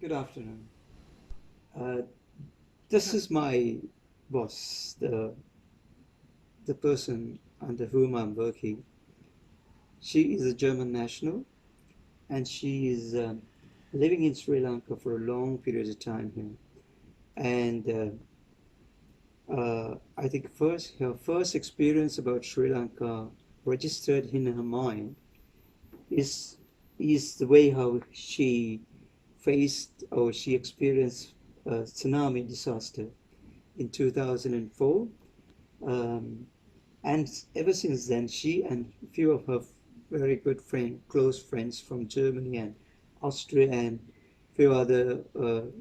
Good afternoon. Uh, this is my boss, the person under whom I'm working. She is a German national, and she is living in Sri Lanka for a long period of time here. And I think her first experience about Sri Lanka registered in her mind is is the way how she faced or she experienced a tsunami disaster in 2004. Um, and ever since then, she and a few of her very good close friends from Germany and Austria and a few other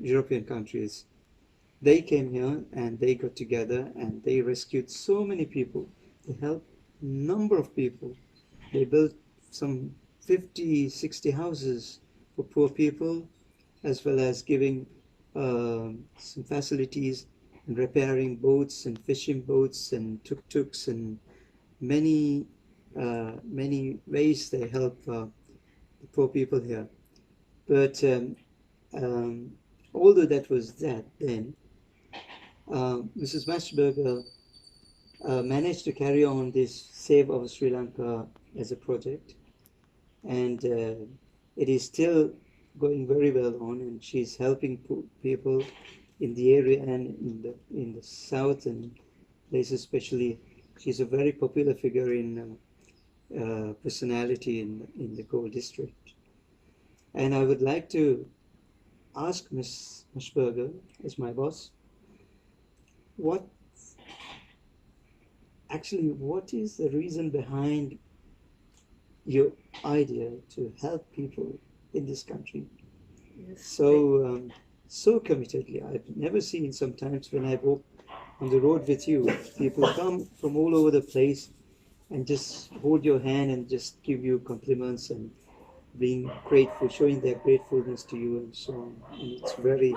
European countries, they came here and they got together and they rescued so many people. They helped a number of people. They built some 50, 60 houses for poor people, as well as giving some facilities and repairing boats and fishing boats and tuk-tuks and many ways they help the poor people here. But um, although that was that then, Mrs. Mashberger managed to carry on this Save Our Sri Lanka as a project, and it is still going very well on, and she's helping people in the area and in the south and places especially. She's a very popular figure in personality in the Gold District. And I would like to ask Ms. Mushberger, as my boss, what what is the reason behind your idea to help people in this country Yes, so committedly? I've never seen sometimes when I walk on the road with you, people come from all over the place and just hold your hand and just give you compliments and being grateful, showing their gratefulness to you and so on. And it's very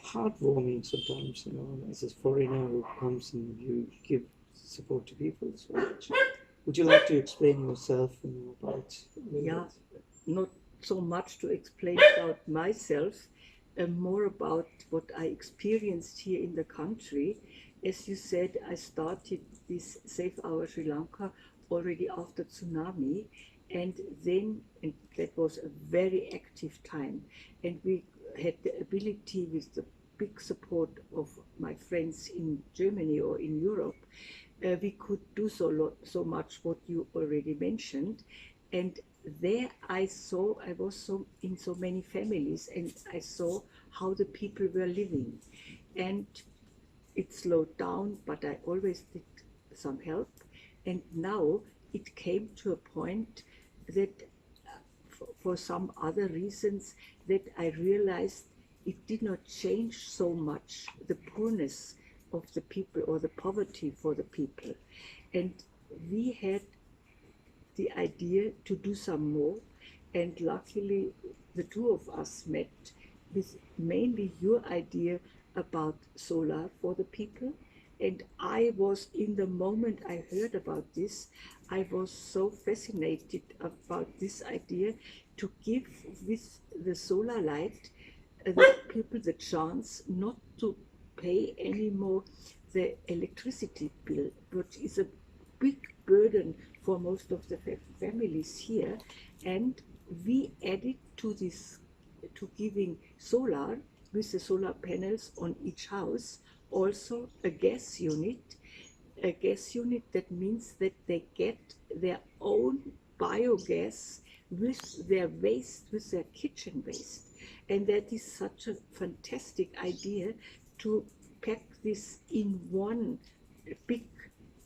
heartwarming sometimes, as a foreigner who comes and you give support to people so much. Would you like to explain yourself about a little yeah, bit? not so much to explain about myself, more about what I experienced here in the country. As you said, I started this Save Our Sri Lanka already after tsunami, and and that was a very active time, and we had the ability with the big support of my friends in Germany or in Europe, we could do so much what you already mentioned. And there I was so in so many families, and I saw how the people were living. And it slowed down, but I always did some help. And now it came to a point that for some other reasons, that I realized it did not change so much the poorness of the people or the poverty for the people. And we had the idea to do some more, and luckily the two of us met with mainly your idea about solar for the people. And I was, in the moment I heard about this, I was so fascinated about this idea to give with the solar light the people the chance not to pay anymore the electricity bill, which is a big burden for most of the families here. And we added to this, to giving solar with the solar panels on each house, also a gas unit that means that they get their own biogas with their waste, with their kitchen waste. And that is such a fantastic idea to pack this in one big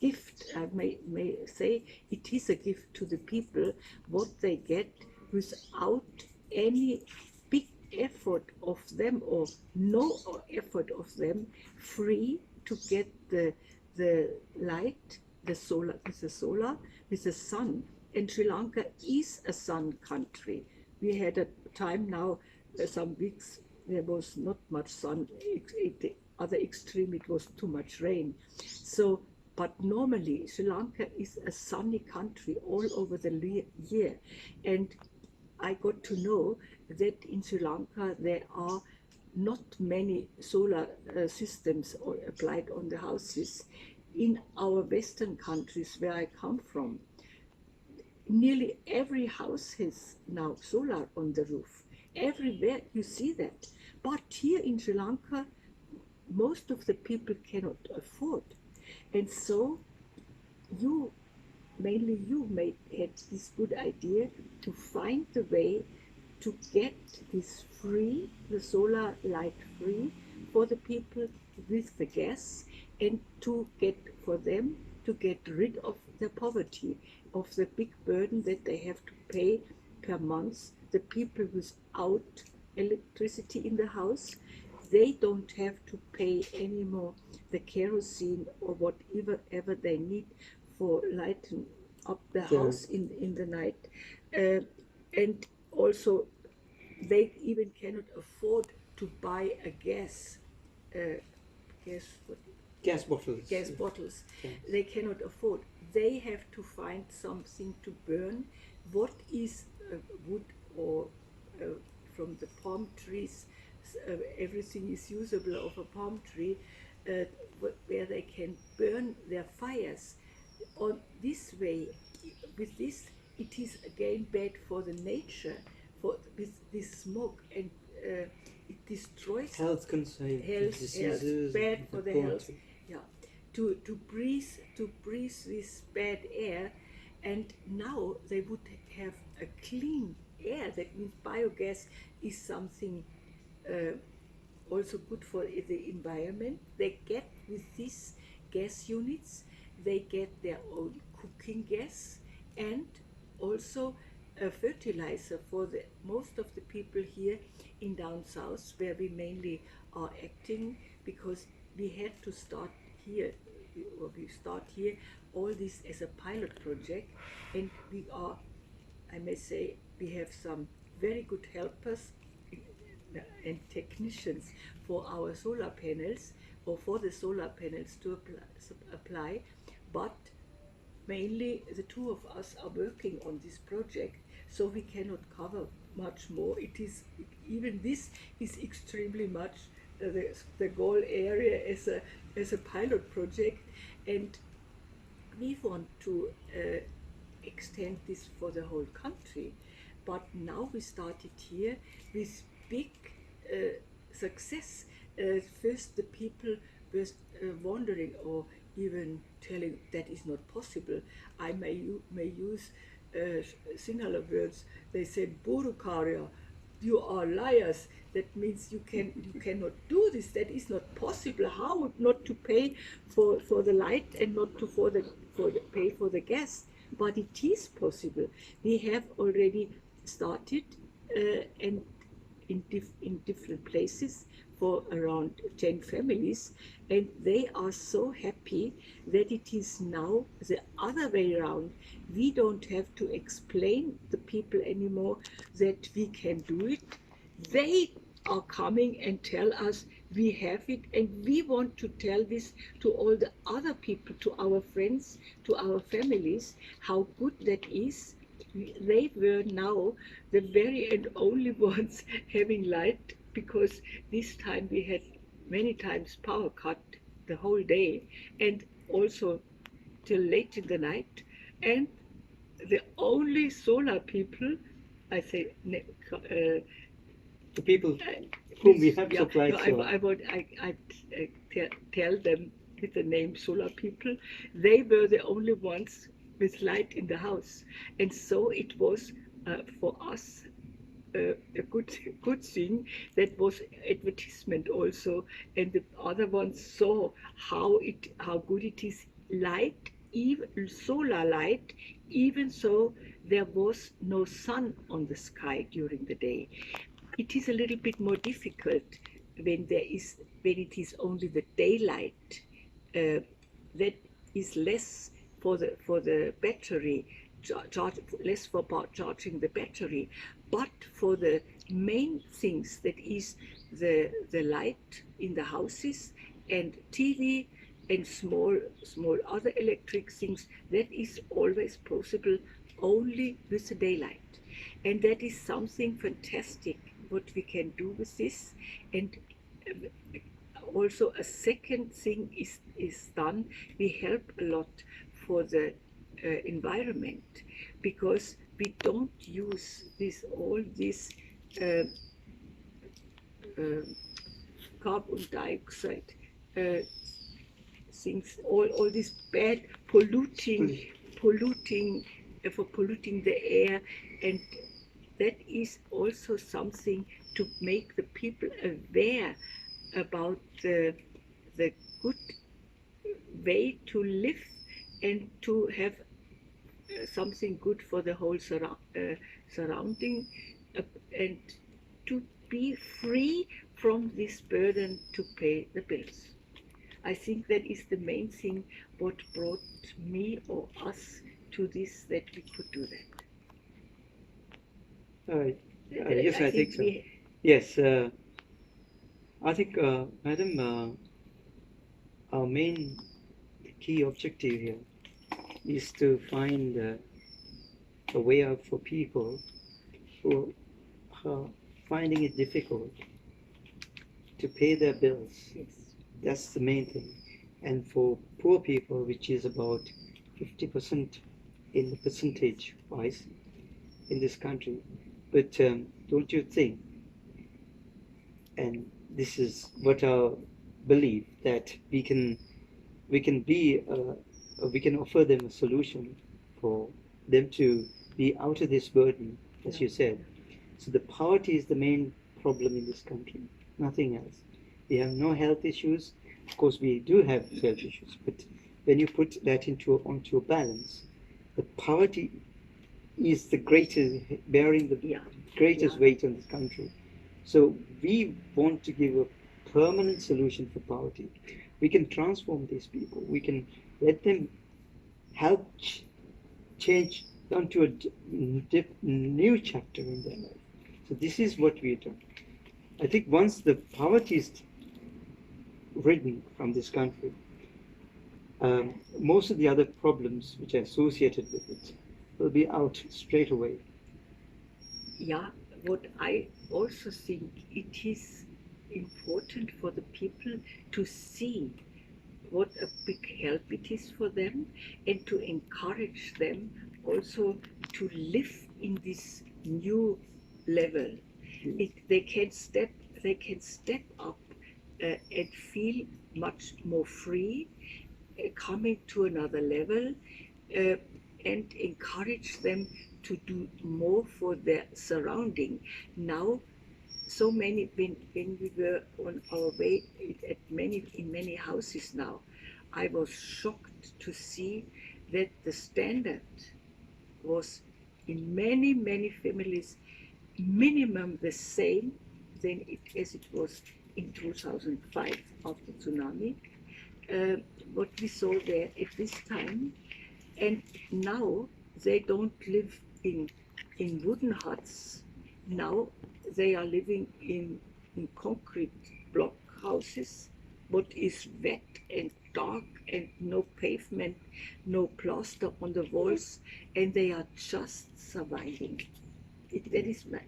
gift. I may say it is a gift to the people, what they get without any big effort of them or no effort of them, free to get the light, the solar, with the sun. And Sri Lanka is a sun country. We had a time now, some weeks, there was not much sun. The other extreme, it was too much rain. So, but normally Sri Lanka is a sunny country all over the year. And I got to know that in Sri Lanka there are not many solar systems applied on the houses. In our Western countries where I come from, nearly every house has now solar on the roof. Everywhere you see that. But here in Sri Lanka, most of the people cannot afford. And so you, mainly you, had this good idea to find the way to get this free, the solar light free for the people with the gas, and to get for them to get rid of the poverty, of the big burden that they have to pay per month. The people without electricity in the house, they don't have to pay anymore the kerosene or whatever ever they need for lighting up the Yeah. house in the night. And also they even cannot afford to buy a uh, gas what, Gas bottles. gas bottles. Yeah. They cannot afford. They have to find something to burn. What is wood or uh, from the palm trees? Everything is usable of a palm tree, uh, where they can burn their fires. On this way, with this, it is again bad for the nature, for with this smoke, and it destroys Health concern, health, diseases, bad for the health. poverty. Yeah, to breathe this bad air, and now they would have a clean air. That means biogas is something also good for the environment. They get with these gas units, they get their own cooking gas and also a fertilizer for the most of the people here in down south, where we mainly are acting, because we had to start here, or we start here all this as a pilot project, and we are, I may say, we have some very good helpers and technicians for our solar panels, or for the solar panels to apply, but mainly the two of us are working on this project, so we cannot cover much more. It is, even this is extremely much the goal area as a pilot project, and we want to extend this for the whole country. But now we started here with big success. First, the people were wondering, or even telling that is not possible. I may use Sinhala words. They say, "Burukaria, you are liars." That means you cannot do this. That is not possible. How not to pay for the light and not to pay for the gas? But it is possible. We have already started, and in different places for around 10 families, and they are so happy that it is now the other way around. We don't have to explain the people anymore that we can do it. They are coming and tell us we have it, and we want to tell this to all the other people, to our friends, to our families, how good that is. They were now the very and only ones having light, because this time we had many times power cut the whole day, and also till late in the night. And the only solar people, I say, The people whom we have yeah, supplied no, for. I tell them with the name solar people. They were the only ones with light in the house, and so it was for us a good thing. That was advertisement also, and the other ones saw how good it is, light, even solar light, even so there was no sun on the sky during the day. It is a little bit more difficult when it is only the daylight. Uh, that is less for the battery, less for charging the battery, but for the main things, that is the light in the houses and TV and small other electric things, that is always possible only with the daylight. And that is something fantastic what we can do with this. And also a second thing is done. We help a lot for the environment, because we don't use all this uh, uh, carbon dioxide uh, things, all this bad polluting for polluting the air. And that is also something to make the people aware about the good way to live and to have something good for the whole surrounding, uh, and to be free from this burden to pay the bills. I think that is the main thing what brought me or us to this, that we could do that. Yes, I think so. Yes, I think, Madam, our main key objective here is to find a way out for people who are finding it difficult to pay their bills. Yes. That's the main thing. And for poor people, which is about 50% in the percentage wise in this country. But don't you think, and this is what our belief, that we can be we can offer them a solution for them to be out of this burden, as you said. So the poverty is the main problem in this country, nothing else. We have no health issues. Of course, we do have health issues, but when you put that onto a balance, the poverty is the greatest, bearing the greatest weight on this country. So we want to give a permanent solution for poverty. We can transform these people. We can let them help change onto a new chapter in their life. So this is what we've done. I think once the poverty is ridden from this country, most of the other problems which are associated with it will be out straight away. Yeah, what I also think, it is important for the people to see what a big help it is for them, and to encourage them also to live in this new level. They can step up and feel much more free, coming to another level, uh, and encourage them to do more for their surrounding. Now, so many, when we were on our way in many houses now, I was shocked to see that the standard was in many families minimum the same as it was in 2005 after tsunami. What we saw there at this time, and now they don't live in wooden huts. Now they are living in concrete block houses, what is wet and dark and no pavement, no plaster on the walls, and they are just surviving.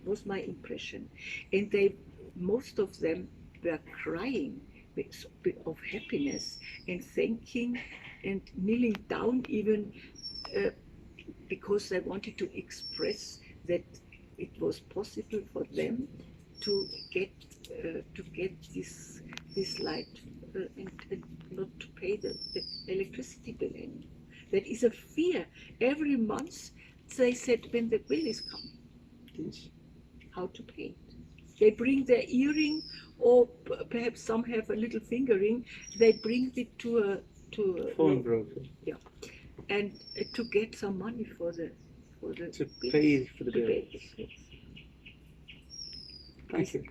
Was my impression. And most of them were crying of happiness and thanking and kneeling down even, uh, because they wanted to express that it was possible for them to get this light, and not to pay the electricity bill anymore. That is a fear. Every month they said, when the bill is coming, how to pay it. They bring their earring, or perhaps some have a little finger ring. They bring it to a Phone broker. Yeah, and to get some money for the To bills, pay for the to bill. pay the bills. Thank you.